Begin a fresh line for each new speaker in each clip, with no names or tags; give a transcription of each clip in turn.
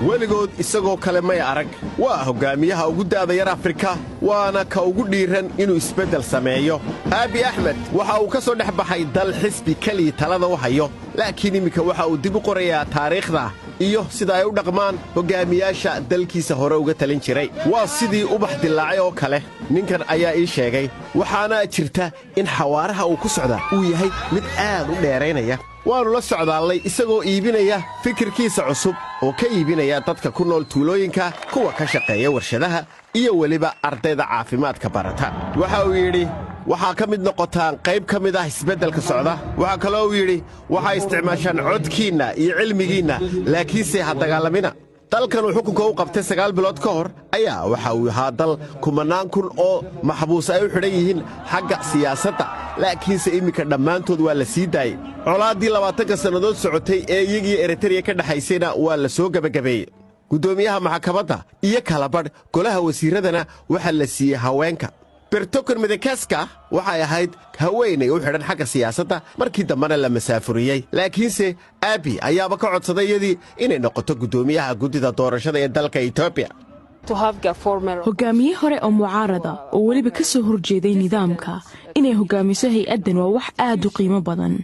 weligood isagoo kale may arag waa hogaamiyaha ugu da'da yar Afrika waana ka ugu dhiiran inuu isbeddel sameeyo Abiy Ahmed waxa uu ka soo dhex baxay dal xisbi kaliya talada u hayo laakiin imika waxa uu dib u qorayaa taariikhda iyo sida ay u dhaqmaan hogaamiyaasha dalkiisa hore uga talin jiray waa sidii ubax dilaacay oo kale ninkan ayaa ii sheegay waxaana jirta in xawaaraha uu ku socda uu yahay mid aad u dheeraynaya waanu la socdaalay isagoo iibinaya fikirkiisa cusub oo ka iibinaya dadka ku nool tuulooyinka kuwa ka shaqeeya warshadaha iyo weliba ardayda caafimaadka barata waxa uu yidhi waxaa ka mid noqotaan qayb ka mid ah isbeddelka socda waxa kale uu yidhi waxay isticmaashaan codkiinna iyo cilmigiinna laakiinse ha dagaalamina dalkan uu xukunka u qabtay 9 bilood ka hor ayaa waxa uu ahaa dal kumanaan kun oo maxbuus ay u xidhan yihiin xagga siyaasadda laakiinse iminka dhammaantood waa la sii daayey colaaddii 20 sannadood socotay ee iyagii Eritrea ka dhaxaysayna waa la soo gabagabeeyey gudoomiyaha maxkamadda iyo kala badh golaha wasiiradana waxa la siiyey haweenka Bertokan Midakaska waxay ahayd haweeney u xidhan xagga siyaasadda markii dambana la masaafuriyey laakiinse Abiy ayaaba ka codsaday iyadii inay noqoto gudoomiyaha guddida doorashada ee dalka Ethiopia
hogaamiye hore oo mucaarada oo weliba ka soo horjeeday nidaamka inay hogaamiso hay'addan waa wax aad u qiimo badan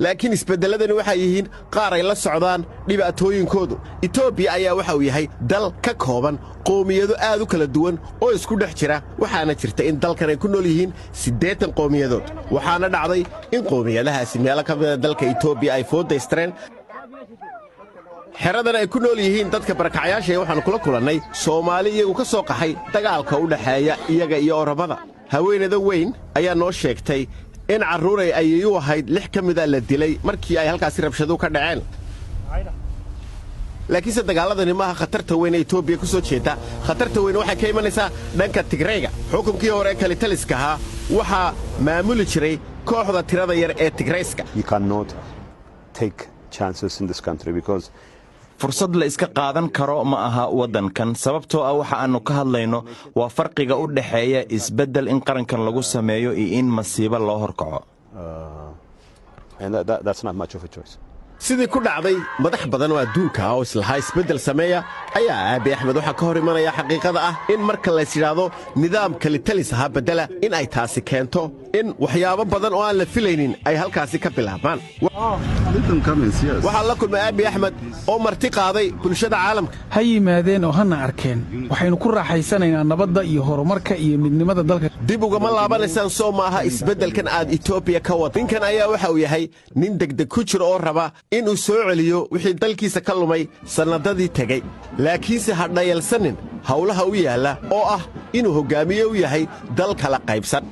laakiin isbeddeladani waxay yihiin qaar ay la socdaan dhibaatooyinkoodu Ethiopia ayaa waxa uu yahay dal ka kooban qoomiyado aad u kala duwan oo isku dhex jira waxaana jirta in dalkan ay ku nool yihiin 80 qoomiyadood waxaana dhacday in qoomiyadahaasi meelo ka mid ah dalka Ethiopia ay foodaysteen xeradan ay ku nool yihiin dadka barakacayaasha waxaan kula kulannay Soomaali iyagu ka soo qaxay dagaalka u dhaxeeya iyaga iyo Oromada haweeneyda weyn ayaa noo sheegtay in carruuray ayay u ahayd 6 ka mid ah la dilay markii ay halkaasi rabshado ka dhaceen laakiinse dagaaladani maaha khatarta weyn ee Ethiopia ku soo jeeda khatarta weyn waxay ka imanaysaa dhanka Tigreega xukunkii hore kale taliska ahaa waxa maamuli jiray kooxda tirada yar ee Tigrayska
you cannot take chances in this country because
fursad la iska qaadan karo ma aha wadankan sababtoo ah waxa aanu ka hadlayno waa farqiga u dhaxeeya isbeddel in qarankan lagu sameeyo iyo in masiibo loo horkaco
and that's not much of a choice
sidii ku dhacday madax badan oo adduunka oo islaha isbeddel sameeya ayaa Abiy Ahmed waxa ka hor imanaya xaqiiqada ah in marka la yiraahdo nidaamka litalis ha bedela in ay taasi keento in waxyaabo badan oo aan la filaynin ay halkaasi ka bilaabmaan waxa la kulmay Abiy Ahmed oo marti qaaday bulshada caalamka
ha yimaadeen oo hana arkeen waxaynu ku raaxaysanaynaa nabadda iyo horumarka iyo midnimada dalka
dib uga ma laabanaysan soo maaha isbeddelkan aad Ethiopia ka wadinkan ayaa waxa uu yahay nin degdeg ku jiro oo raba inuu soo celiyo wixii dalkiisa ka lumay sanadadii tagay laakiinse ha dhayalsanin hawlaha u yaala oo ah inuu hogaamiye u yahay dal kala qaybsan